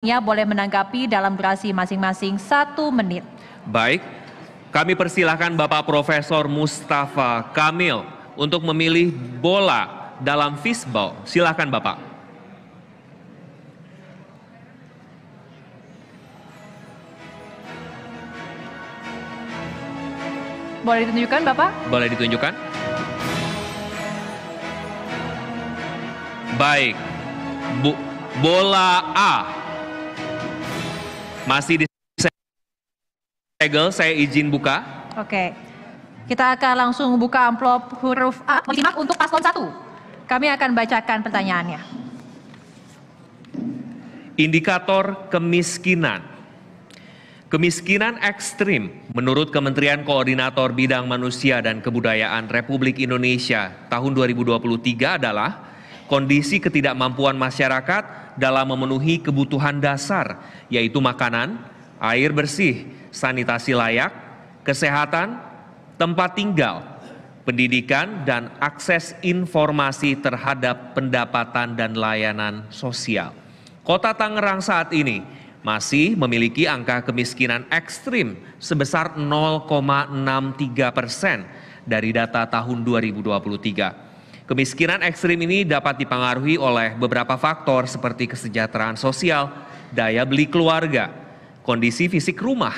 boleh menanggapi dalam durasi masing-masing 1 menit. Baik, kami persilahkan Bapak Profesor Mustafa Kamil untuk memilih bola dalam fishball. Silakan Bapak. Boleh ditunjukkan Bapak? Boleh ditunjukkan. Baik, bola A masih disegel, saya izin buka. Oke, kita akan langsung buka amplop huruf A untuk paslon 1. Kami akan bacakan pertanyaannya. Indikator kemiskinan. Kemiskinan ekstrim menurut Kementerian Koordinator Bidang Manusia dan Kebudayaan Republik Indonesia tahun 2023 adalah kondisi ketidakmampuan masyarakat dalam memenuhi kebutuhan dasar, yaitu makanan, air bersih, sanitasi layak, kesehatan, tempat tinggal, pendidikan, dan akses informasi terhadap pendapatan dan layanan sosial. Kota Tangerang saat ini masih memiliki angka kemiskinan ekstrim sebesar 0,63% dari data tahun 2023. Kemiskinan ekstrim ini dapat dipengaruhi oleh beberapa faktor seperti kesejahteraan sosial, daya beli keluarga, kondisi fisik rumah,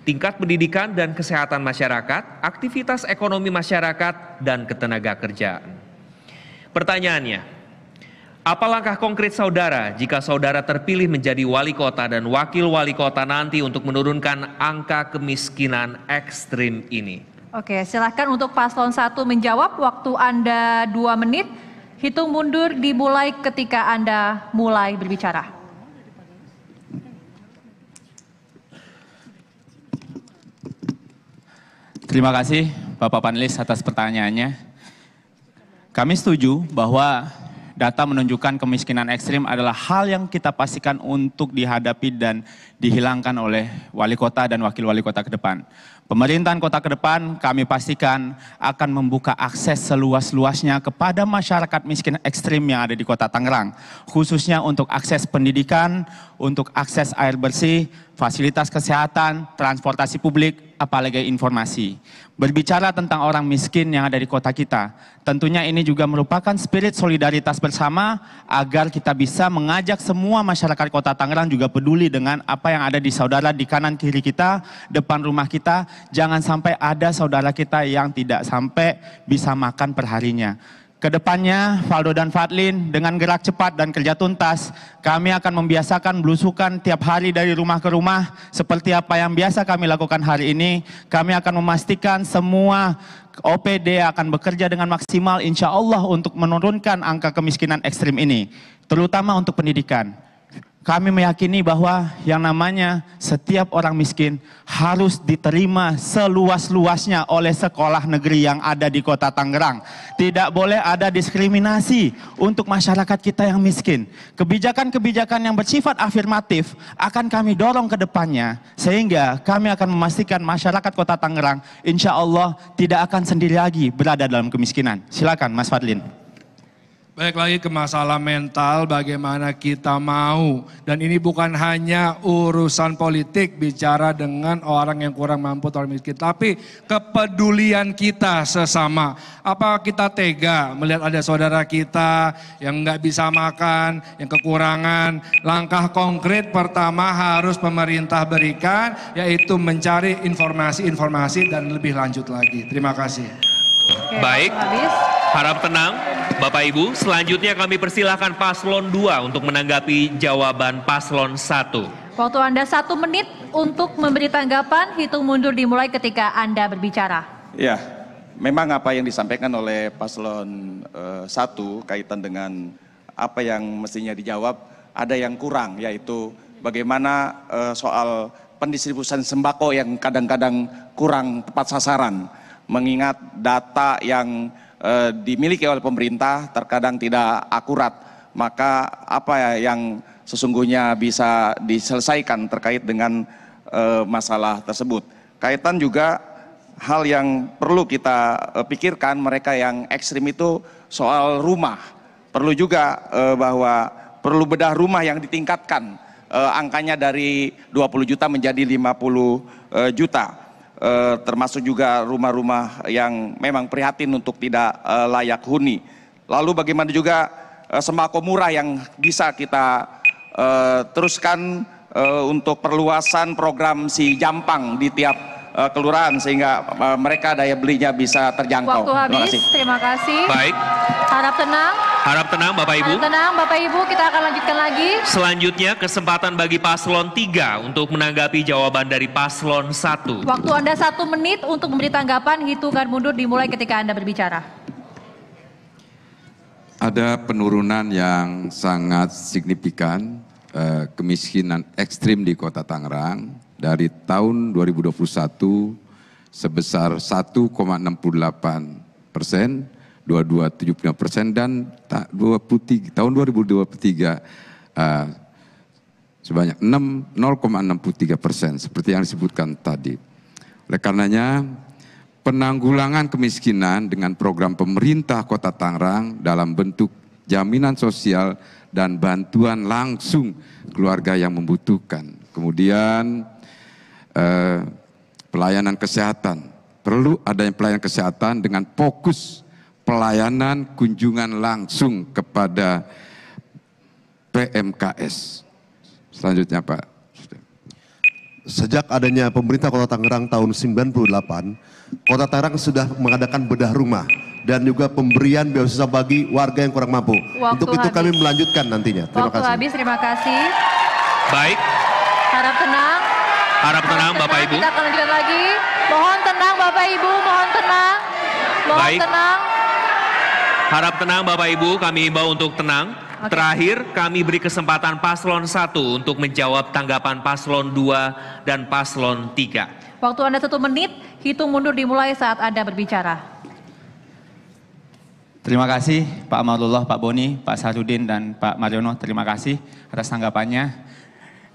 tingkat pendidikan dan kesehatan masyarakat, aktivitas ekonomi masyarakat, dan ketenagakerjaan. Pertanyaannya, apa langkah konkret saudara jika saudara terpilih menjadi wali kota dan wakil wali kota nanti untuk menurunkan angka kemiskinan ekstrim ini? Oke, silakan untuk paslon 1 menjawab. Waktu Anda 2 menit. Hitung mundur dimulai ketika Anda mulai berbicara. Terima kasih Bapak panelis atas pertanyaannya. Kami setuju bahwa data menunjukkan kemiskinan ekstrim adalah hal yang kita pastikan untuk dihadapi dan dihilangkan oleh wali kota dan wakil wali kota ke depan. Pemerintahan kota ke depan kami pastikan akan membuka akses seluas-luasnya kepada masyarakat miskin ekstrim yang ada di kota Tangerang. Khususnya untuk akses pendidikan, untuk akses air bersih, fasilitas kesehatan, transportasi publik, apalagi informasi. Berbicara tentang orang miskin yang ada di kota kita, tentunya ini juga merupakan spirit solidaritas bersama agar kita bisa mengajak semua masyarakat kota Tangerang juga peduli dengan apa yang ada di saudara di kanan kiri kita, depan rumah kita. Jangan sampai ada saudara kita yang tidak sampai bisa makan perharinya. Kedepannya, Valdo dan Fadlin dengan gerak cepat dan kerja tuntas, kami akan membiasakan belusukan tiap hari dari rumah ke rumah seperti apa yang biasa kami lakukan hari ini. Kami akan memastikan semua OPD akan bekerja dengan maksimal insya Allah untuk menurunkan angka kemiskinan ekstrim ini, terutama untuk pendidikan. Kami meyakini bahwa yang namanya setiap orang miskin harus diterima seluas-luasnya oleh sekolah negeri yang ada di kota Tangerang. Tidak boleh ada diskriminasi untuk masyarakat kita yang miskin. Kebijakan-kebijakan yang bersifat afirmatif akan kami dorong ke depannya, sehingga kami akan memastikan masyarakat kota Tangerang insya Allah tidak akan sendiri lagi berada dalam kemiskinan. Silakan Mas Fadlin. Baik, lagi ke masalah mental, bagaimana kita mau. Dan ini bukan hanya urusan politik bicara dengan orang yang kurang mampu atau miskin. Tapi kepedulian kita sesama. Apa kita tega melihat ada saudara kita yang nggak bisa makan, yang kekurangan. Langkah konkret pertama harus pemerintah berikan, yaitu mencari informasi-informasi dan lebih lanjut lagi. Terima kasih. Oke, baik, harap tenang Bapak Ibu. Selanjutnya kami persilahkan paslon 2 untuk menanggapi jawaban paslon 1. Waktu Anda 1 menit untuk memberi tanggapan. Hitung mundur dimulai ketika Anda berbicara. Ya, memang apa yang disampaikan oleh paslon 1 kaitan dengan apa yang mestinya dijawab, ada yang kurang, yaitu bagaimana soal pendistribusian sembako yang kadang-kadang kurang tepat sasaran. Mengingat data yang dimiliki oleh pemerintah terkadang tidak akurat, maka apa yang sesungguhnya bisa diselesaikan terkait dengan masalah tersebut. Kaitan juga hal yang perlu kita pikirkan, mereka yang ekstrim itu soal rumah. Perlu juga bahwa perlu bedah rumah yang ditingkatkan angkanya dari 20 juta menjadi 50 juta. Termasuk juga rumah-rumah yang memang prihatin untuk tidak layak huni. Lalu bagaimana juga sembako murah yang bisa kita teruskan untuk perluasan program Si Jampang di tiap kelurahan sehingga mereka daya belinya bisa terjangkau. Waktu habis, terima kasih. Baik. Harap tenang. Harap tenang Bapak Ibu. Harap tenang Bapak Ibu, kita akan lanjutkan lagi. Selanjutnya kesempatan bagi paslon 3 untuk menanggapi jawaban dari paslon 1. Waktu Anda 1 menit untuk memberi tanggapan, hitungan mundur dimulai ketika Anda berbicara. Ada penurunan yang sangat signifikan kemiskinan ekstrim di Kota Tangerang dari tahun 2021 sebesar 1,68%, 22,75% dan tahun 2023 sebanyak 0,63% seperti yang disebutkan tadi. Oleh karenanya penanggulangan kemiskinan dengan program pemerintah Kota Tangerang dalam bentuk jaminan sosial dan bantuan langsung keluarga yang membutuhkan. Kemudian pelayanan kesehatan, perlu adanya pelayanan kesehatan dengan fokus pelayanan kunjungan langsung kepada PMKS. Selanjutnya Pak. Sejak adanya pemerintah Kota Tangerang tahun 98, Kota Tangerang sudah mengadakan bedah rumah dan juga pemberian beasiswa bagi warga yang kurang mampu. Untuk itu kami melanjutkan nantinya. Terima kasih. Waktu habis, terima kasih. Baik. Harap tenang. Harap tenang Bapak Ibu. Kita akan lanjutkan lagi. Mohon tenang Bapak Ibu, mohon tenang. Mohon Baik. tenang. Harap tenang Bapak Ibu, kami himbau untuk tenang. Oke. Terakhir, kami beri kesempatan paslon 1 untuk menjawab tanggapan paslon 2 dan paslon 3. Waktu Anda 1 menit, hitung mundur dimulai saat Anda berbicara. Terima kasih Pak Amarullah, Pak Boni, Pak Sarudin, dan Pak Mariono. Terima kasih atas tanggapannya.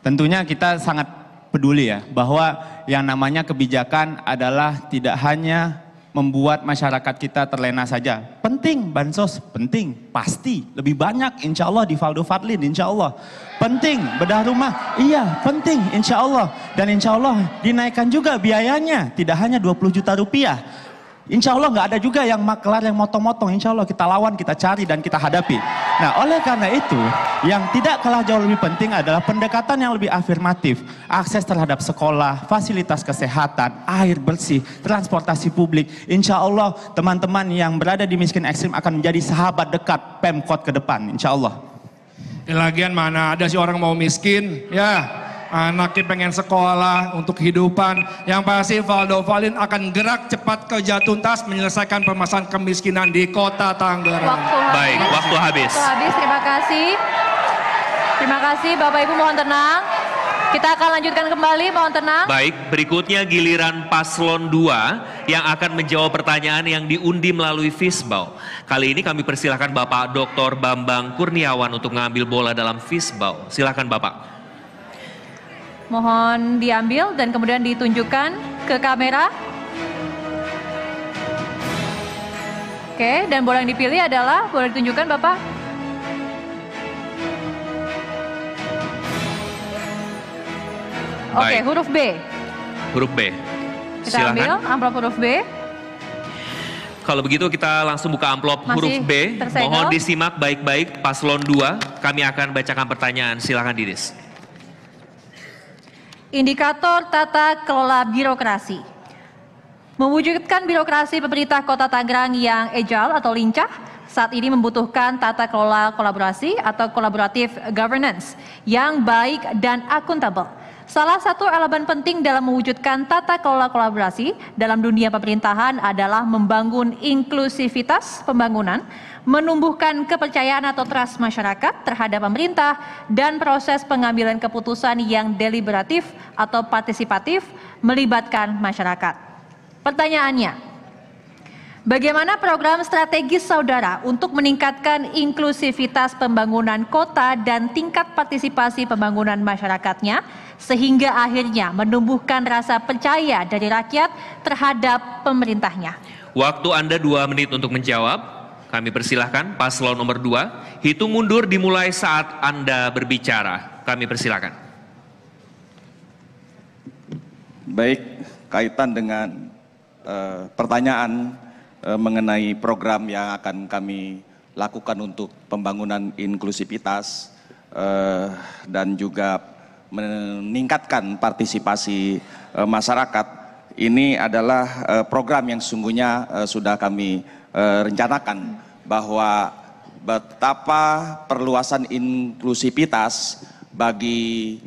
Tentunya kita sangat peduli ya, bahwa yang namanya kebijakan adalah tidak hanya membuat masyarakat kita terlena saja. Penting bansos, penting, pasti. Lebih banyak insya Allah di Valdo Fadlin, insya Allah. Penting bedah rumah, iya penting insya Allah. Dan insya Allah dinaikkan juga biayanya, tidak hanya 20 juta rupiah. Insya Allah nggak ada juga yang maklar yang motong-motong. Insya Allah kita lawan, kita cari dan kita hadapi. Nah oleh karena itu yang tidak kalah jauh lebih penting adalah pendekatan yang lebih afirmatif. Akses terhadap sekolah, fasilitas kesehatan, air bersih, transportasi publik. Insya Allah teman-teman yang berada di miskin ekstrim akan menjadi sahabat dekat Pemkot ke depan. Insya Allah. Lagian mana ada sih orang mau miskin ya. Anaknya pengen sekolah untuk kehidupan. Yang pasti Valdo Fadlin akan gerak cepat kerja tuntas menyelesaikan permasalahan kemiskinan di Kota Tangerang. Baik, waktu habis. Waktu habis, terima kasih. Terima kasih Bapak Ibu, mohon tenang. Kita akan lanjutkan kembali, mohon tenang. Baik, berikutnya giliran paslon 2 yang akan menjawab pertanyaan yang diundi melalui Fishball. Kali ini kami persilahkan Bapak Dr. Bambang Kurniawan untuk mengambil bola dalam Fishball. Silakan Bapak. Mohon diambil dan kemudian ditunjukkan ke kamera. Oke, dan bola yang dipilih adalah, boleh ditunjukkan Bapak? Oke, Baik. huruf B. Huruf B. Kita ambil Silakan. amplop huruf B. Kalau begitu kita langsung buka amplop Masih huruf B. tersegel. Mohon disimak baik-baik paslon 2. Kami akan bacakan pertanyaan. Silakan Didis. Indikator tata kelola birokrasi. Mewujudkan birokrasi pemerintah Kota Tangerang yang agile atau lincah, saat ini membutuhkan tata kelola kolaborasi atau collaborative governance yang baik dan akuntabel. Salah satu elemen penting dalam mewujudkan tata kelola kolaborasi dalam dunia pemerintahan adalah membangun inklusivitas pembangunan, menumbuhkan kepercayaan atau trust masyarakat terhadap pemerintah, dan proses pengambilan keputusan yang deliberatif atau partisipatif melibatkan masyarakat. Pertanyaannya, bagaimana program strategis saudara untuk meningkatkan inklusivitas pembangunan kota dan tingkat partisipasi pembangunan masyarakatnya, sehingga akhirnya menumbuhkan rasa percaya dari rakyat terhadap pemerintahnya? Waktu Anda 2 menit untuk menjawab. Kami persilahkan paslon nomor 2. Hitung mundur dimulai saat Anda berbicara. kami persilakan. Baik, kaitan dengan pertanyaan mengenai program yang akan kami lakukan untuk pembangunan inklusivitas dan juga meningkatkan partisipasi masyarakat. Ini adalah program yang sesungguhnya sudah kami rencanakan, bahwa betapa perluasan inklusivitas bagi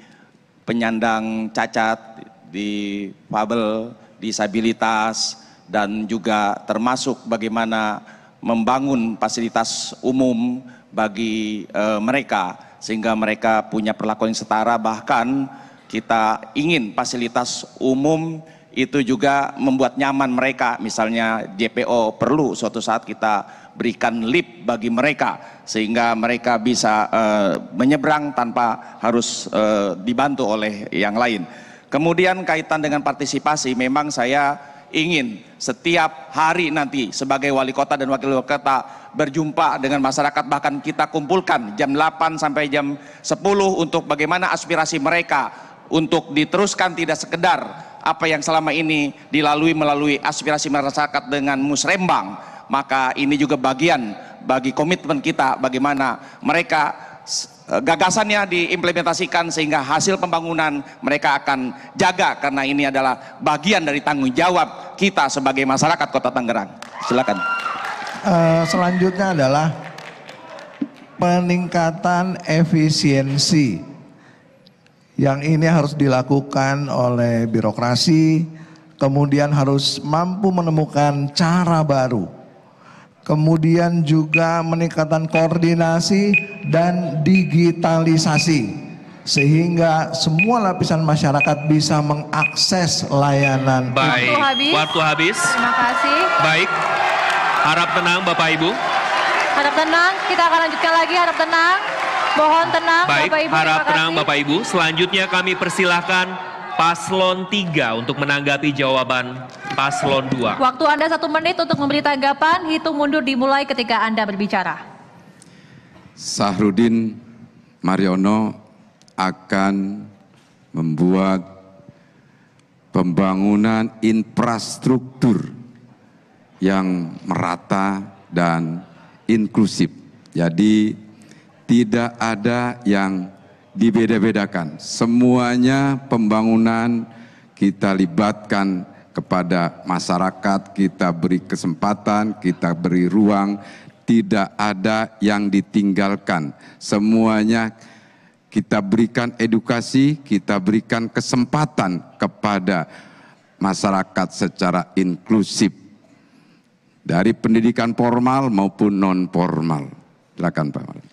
penyandang cacat, difabel, disabilitas, dan juga termasuk bagaimana membangun fasilitas umum bagi mereka sehingga mereka punya perlakuan yang setara. Bahkan kita ingin fasilitas umum itu juga membuat nyaman mereka, misalnya JPO perlu suatu saat kita berikan lift bagi mereka sehingga mereka bisa menyeberang tanpa harus dibantu oleh yang lain. Kemudian kaitan dengan partisipasi, memang saya ingin setiap hari nanti sebagai wali kota dan wakil wali kota berjumpa dengan masyarakat, bahkan kita kumpulkan jam 8 sampai jam 10 untuk bagaimana aspirasi mereka untuk diteruskan, tidak sekedar apa yang selama ini dilalui melalui aspirasi masyarakat dengan musrembang. Maka ini juga bagian bagi komitmen kita bagaimana mereka gagasannya diimplementasikan sehingga hasil pembangunan mereka akan jaga, karena ini adalah bagian dari tanggung jawab kita sebagai masyarakat Kota Tangerang. Silakan. Selanjutnya adalah peningkatan efisiensi. Yang ini harus dilakukan oleh birokrasi, kemudian harus mampu menemukan cara baru. Kemudian juga meningkatkan koordinasi dan digitalisasi sehingga semua lapisan masyarakat bisa mengakses layanan. Baik, waktu habis. Terima kasih. Baik, harap tenang Bapak Ibu. Harap tenang, kita akan lanjutkan lagi, harap tenang. Mohon tenang Baik, Bapak Ibu. harap tenang Bapak Ibu. Selanjutnya kami persilahkan Paslon 3 untuk menanggapi jawaban Paslon 2. Waktu Anda 1 menit untuk memberi tanggapan, hitung mundur dimulai ketika Anda berbicara. Sahrudin Mariono akan membuat pembangunan infrastruktur yang merata dan inklusif. Jadi tidak ada yang dibeda-bedakan. Semuanya pembangunan kita libatkan kepada masyarakat, kita beri kesempatan, kita beri ruang, tidak ada yang ditinggalkan. Semuanya kita berikan edukasi, kita berikan kesempatan kepada masyarakat secara inklusif. Dari pendidikan formal maupun non-formal. Silakan Pak.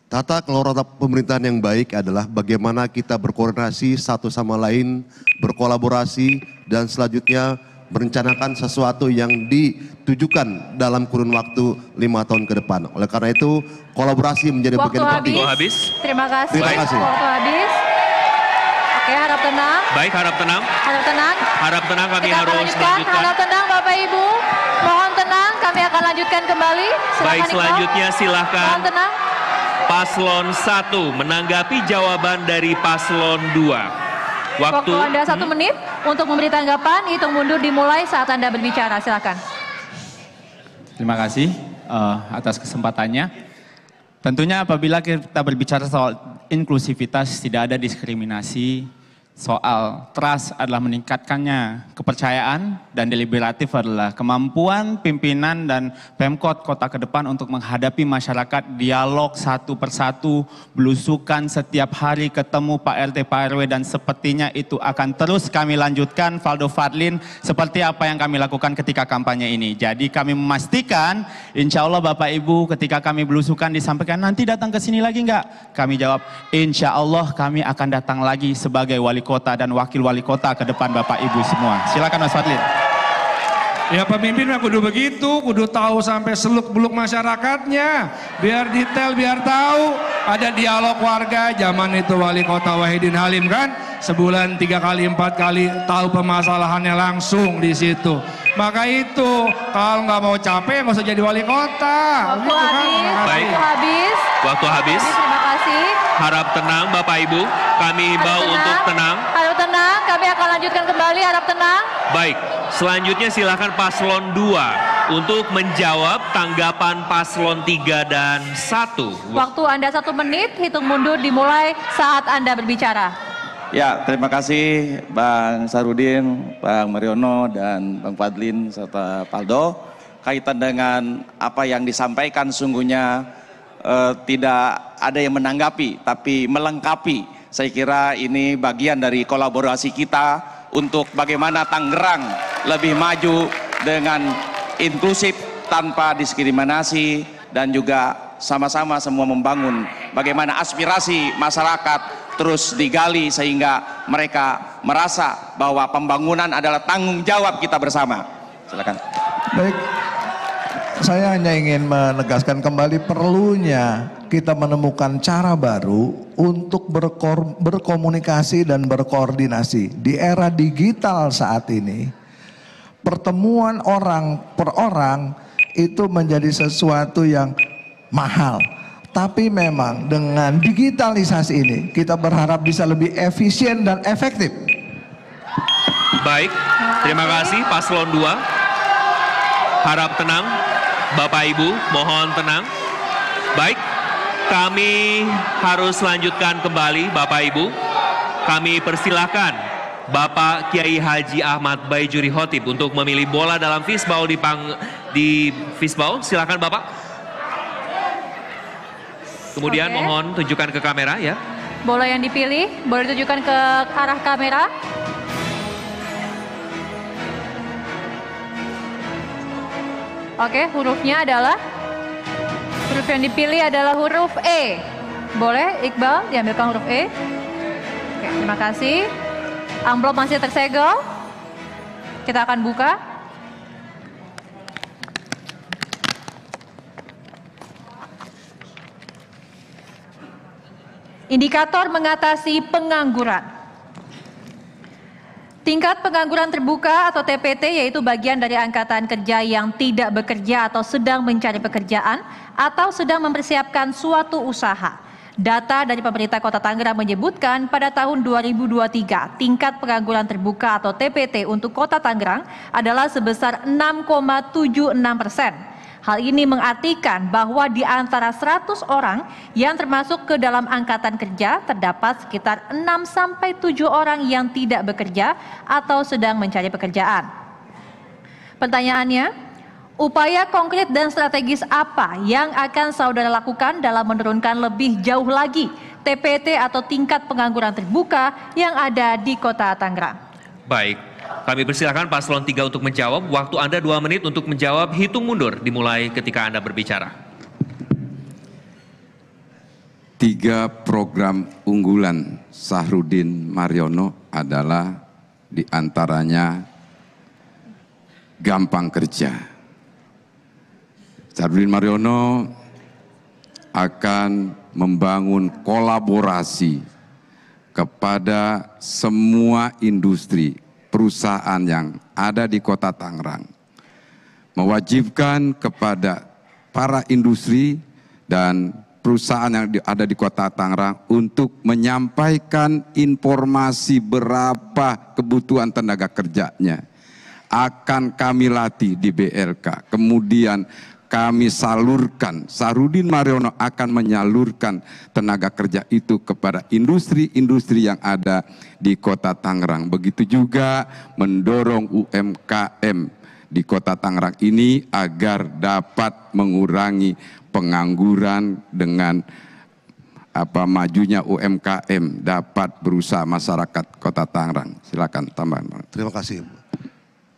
Tata kelola pemerintahan yang baik adalah bagaimana kita berkoordinasi satu sama lain, berkolaborasi, dan selanjutnya merencanakan sesuatu yang ditujukan dalam kurun waktu 5 tahun ke depan. Oleh karena itu, kolaborasi menjadi bagian penting. Waktu habis. Terima kasih. Terima kasih. Waktu habis. Oke, harap tenang. Baik, harap tenang. Harap tenang. Harap tenang, kami Kita akan harus lanjutkan. Harap tenang Bapak Ibu. Mohon tenang, kami akan lanjutkan kembali. Silakan Baik, Iqbal. selanjutnya silahkan Mohon tenang. Paslon 1 menanggapi jawaban dari Paslon 2. Waktu Anda 1 menit untuk memberi tanggapan, hitung mundur dimulai saat Anda berbicara. Silakan. Terima kasih atas kesempatannya. Tentunya apabila kita berbicara soal inklusivitas, tidak ada diskriminasi. Soal trust adalah meningkatkannya kepercayaan, dan deliberatif adalah kemampuan pimpinan dan Pemkot kota ke depan untuk menghadapi masyarakat, dialog satu persatu, belusukan setiap hari, ketemu Pak RT, Pak RW, dan sepertinya itu akan terus kami lanjutkan, Valdo Fadlin, seperti apa yang kami lakukan ketika kampanye ini. Jadi kami memastikan, insya Allah Bapak Ibu ketika kami belusukan disampaikan, nanti datang ke sini lagi enggak? Kami jawab, insya Allah kami akan datang lagi sebagai wali kota dan wakil wali kota ke depan Bapak Ibu semua. Silakan Mas Fadlin. Ya pemimpin mah kudu begitu, kudu tahu sampai seluk-beluk masyarakatnya, biar detail, biar tahu. Ada dialog warga, zaman itu wali kota Wahidin Halim kan, sebulan 3 kali 4 kali tahu permasalahannya langsung di situ. Maka itu, kalau nggak mau capek, nggak usah jadi wali kota. Waktu Gitu kan? habis. Baik. Waktu habis. Waktu habis. Terima kasih. Harap tenang Bapak Ibu. Kami himbau untuk tenang. Harap tenang. Kami akan lanjutkan kembali. Harap tenang. Baik, selanjutnya silakan paslon 2 untuk menjawab tanggapan paslon 3 dan 1. Waktu Anda 1 menit. Hitung mundur dimulai saat Anda berbicara. Ya, terima kasih Bang Sarudin, Bang Mariono, dan Bang Fadlin serta Paldo. Kaitan dengan apa yang disampaikan sungguhnya tidak ada yang menanggapi, tapi melengkapi. Saya kira ini bagian dari kolaborasi kita untuk bagaimana Tangerang lebih maju dengan inklusif tanpa diskriminasi dan juga sama-sama semua membangun bagaimana aspirasi masyarakat terus digali sehingga mereka merasa bahwa pembangunan adalah tanggung jawab kita bersama. Silakan. Baik, saya hanya ingin menegaskan kembali perlunya kita menemukan cara baru untuk berkomunikasi dan berkoordinasi. Di era digital saat ini, pertemuan orang per orang itu menjadi sesuatu yang mahal. Tapi memang dengan digitalisasi ini kita berharap bisa lebih efisien dan efektif. Baik, terima kasih paslon 2. Harap tenang, Bapak Ibu, mohon tenang. Baik, kami harus lanjutkan kembali Bapak Ibu. Kami persilahkan Bapak Kiai Haji Ahmad Baijuri Khotib untuk memilih bola dalam fishbowl di fishbowl. Silakan Bapak. Kemudian mohon tunjukkan ke kamera ya. Bola yang dipilih boleh ditujukan ke arah kamera. Oke, hurufnya adalah, huruf yang dipilih adalah huruf E. Boleh Iqbal diambilkan huruf E. Oke, terima kasih. Amplop masih tersegel. Kita akan buka. Indikator mengatasi pengangguran. Tingkat pengangguran terbuka atau TPT yaitu bagian dari angkatan kerja yang tidak bekerja atau sedang mencari pekerjaan atau sedang mempersiapkan suatu usaha. Data dari pemerintah Kota Tangerang menyebutkan pada tahun 2023 tingkat pengangguran terbuka atau TPT untuk Kota Tangerang adalah sebesar 6,76%. Hal ini mengartikan bahwa di antara 100 orang yang termasuk ke dalam angkatan kerja terdapat sekitar 6-7 orang yang tidak bekerja atau sedang mencari pekerjaan. Pertanyaannya, upaya konkret dan strategis apa yang akan saudara lakukan dalam menurunkan lebih jauh lagi TPT atau tingkat pengangguran terbuka yang ada di Kota Tangerang? Baik. Kami persilakan paslon 3 untuk menjawab. Waktu Anda 2 menit untuk menjawab. Hitung mundur dimulai ketika Anda berbicara. 3 program unggulan Sahrudin Mariono adalah diantaranya gampang kerja. Sahrudin Mariono akan membangun kolaborasi kepada semua industri perusahaan yang ada di Kota Tangerang, mewajibkan kepada para industri dan perusahaan yang ada di Kota Tangerang untuk menyampaikan informasi berapa kebutuhan tenaga kerjanya. Akan kami latih di BLK, kemudian kami salurkan, Sahrudin Mariono akan menyalurkan tenaga kerja itu kepada industri-industri yang ada di Kota Tangerang. Begitu juga mendorong UMKM di Kota Tangerang ini agar dapat mengurangi pengangguran dengan majunya UMKM, dapat berusaha masyarakat Kota Tangerang. Silakan tambahan. Terima kasih.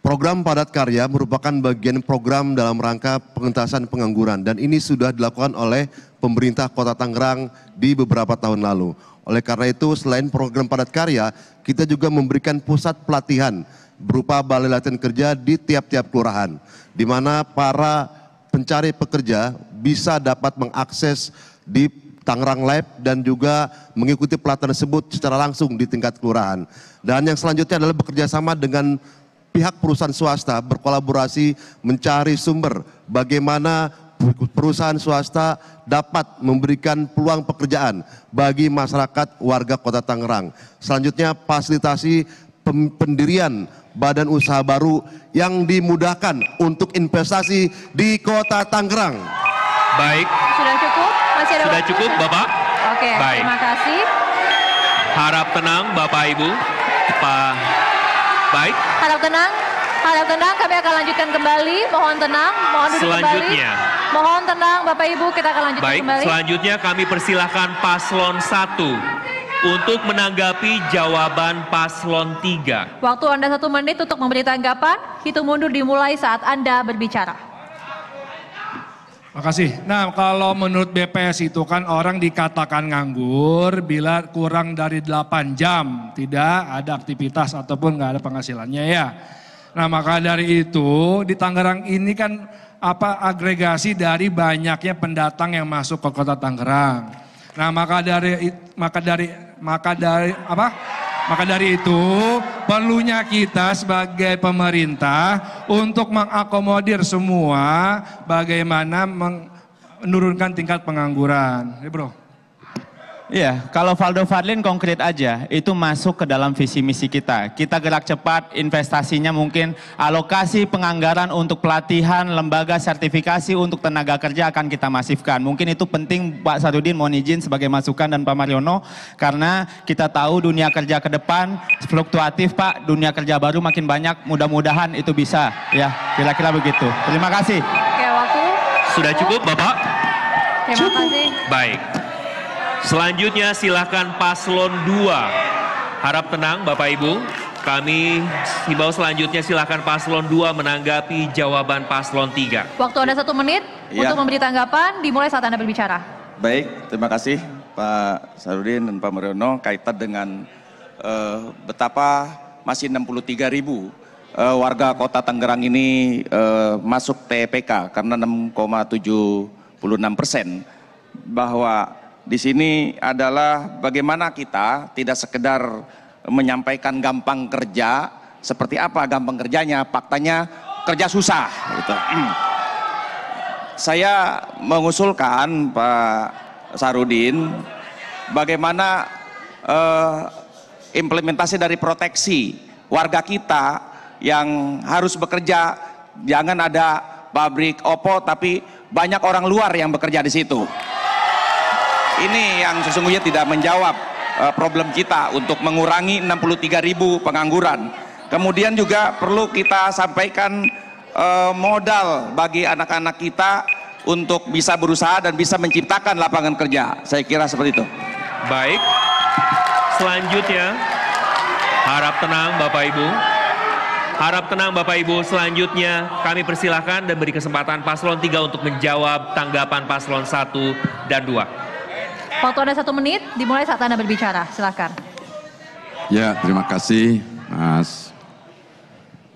Program Padat Karya merupakan bagian program dalam rangka pengentasan pengangguran dan ini sudah dilakukan oleh pemerintah Kota Tangerang di beberapa tahun lalu. Oleh karena itu selain program Padat Karya, kita juga memberikan pusat pelatihan berupa balai latihan kerja di tiap-tiap kelurahan, di mana para pencari pekerja bisa dapat mengakses di Tangerang Lab dan juga mengikuti pelatihan tersebut secara langsung di tingkat kelurahan. Dan yang selanjutnya adalah bekerja sama dengan pihak perusahaan swasta berkolaborasi mencari sumber bagaimana perusahaan swasta dapat memberikan peluang pekerjaan bagi masyarakat warga Kota Tangerang. Selanjutnya fasilitasi pendirian badan usaha baru yang dimudahkan untuk investasi di Kota Tangerang. Baik. Sudah cukup? Masih ada Sudah waktu? cukup, Bapak? Oke, Baik. terima kasih. Harap tenang, Bapak Ibu. Pak. Baik. Harap tenang, kami akan lanjutkan kembali. Mohon tenang, mohon duduk Selanjutnya. kembali. Mohon tenang, Bapak Ibu, kita akan lanjutkan Baik, kembali. selanjutnya kami persilahkan paslon 1 untuk menanggapi jawaban paslon 3. Waktu Anda 1 menit untuk memberi tanggapan. Hitung mundur dimulai saat Anda berbicara. Makasih. Nah, kalau menurut BPS itu kan orang dikatakan nganggur bila kurang dari 8 jam tidak ada aktivitas ataupun nggak ada penghasilannya ya. Nah, maka dari itu di Tangerang ini kan agregasi dari banyaknya pendatang yang masuk ke Kota Tangerang. Nah, maka dari itu perlunya kita sebagai pemerintah untuk mengakomodir semua bagaimana menurunkan tingkat pengangguran. Ya, Bro. Iya, kalau Valdo Fadlin konkret aja, itu masuk ke dalam visi misi kita. Kita gerak cepat, investasinya mungkin alokasi penganggaran untuk pelatihan, lembaga sertifikasi untuk tenaga kerja akan kita masifkan. Mungkin itu penting Pak Sarudin, mohon izin sebagai masukan dan Pak Mariono, karena kita tahu dunia kerja ke depan fluktuatif Pak, dunia kerja baru makin banyak, mudah-mudahan itu bisa. Ya, kira-kira begitu. Terima kasih. Oke, waktu. Sudah cukup, Bapak? Terima kasih. Baik. Selanjutnya silakan paslon 2. Harap tenang Bapak Ibu. Kami himbau selanjutnya silakan paslon 2 menanggapi jawaban paslon 3. Waktu Anda 1 menit untuk memberi tanggapan dimulai saat Anda berbicara. Baik, terima kasih Pak Sarudin dan Pak Mariono kaitan dengan betapa masih 63.000 warga Kota Tangerang ini masuk TPK karena 6,76%, bahwa di sini adalah bagaimana kita tidak sekedar menyampaikan gampang kerja, seperti apa gampang kerjanya, faktanya kerja susah. Gitu. Saya mengusulkan Pak Sarudin, bagaimana implementasi dari proteksi warga kita yang harus bekerja, jangan ada pabrik Oppo tapi banyak orang luar yang bekerja di situ. Ini yang sesungguhnya tidak menjawab problem kita untuk mengurangi 63.000 pengangguran. Kemudian juga perlu kita sampaikan modal bagi anak-anak kita untuk bisa berusaha dan bisa menciptakan lapangan kerja. Saya kira seperti itu. Baik. Selanjutnya, harap tenang Bapak Ibu. Harap tenang Bapak Ibu. Selanjutnya kami persilahkan dan beri kesempatan paslon 3 untuk menjawab tanggapan paslon 1 dan 2. Waktu Anda 1 menit, dimulai saat Anda berbicara. Silakan. Ya, terima kasih Mas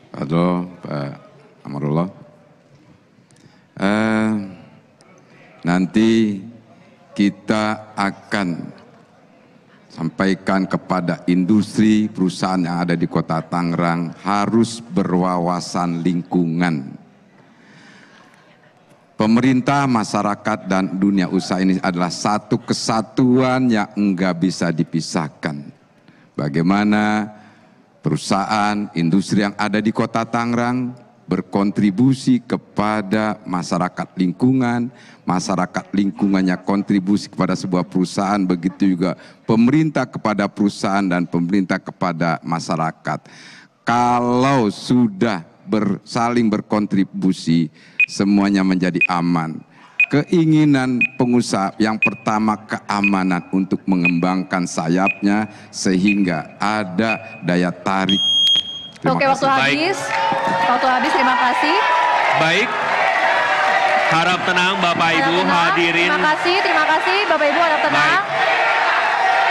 Valdo, Pak Amarullah. Nanti kita akan sampaikan kepada industri perusahaan yang ada di Kota Tangerang harus berwawasan lingkungan. Pemerintah, masyarakat, dan dunia usaha ini adalah satu kesatuan yang enggak bisa dipisahkan. Bagaimana perusahaan, industri yang ada di Kota Tangerang berkontribusi kepada masyarakat lingkungannya kontribusi kepada sebuah perusahaan, begitu juga pemerintah kepada perusahaan dan pemerintah kepada masyarakat. Kalau sudah saling berkontribusi, semuanya menjadi aman. Keinginan pengusaha yang pertama keamanan untuk mengembangkan sayapnya sehingga ada daya tarik. Oke, waktu habis. Waktu habis, terima kasih. Baik. Harap tenang Bapak Ibu hadirin. Terima kasih Bapak Ibu, harap tenang. Baik.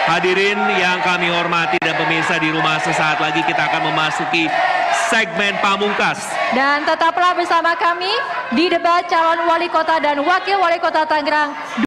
Hadirin yang kami hormati dan pemirsa di rumah, sesaat lagi kita akan memasuki segmen pamungkas. Dan tetaplah bersama kami di debat calon wali kota dan wakil wali kota Tangerang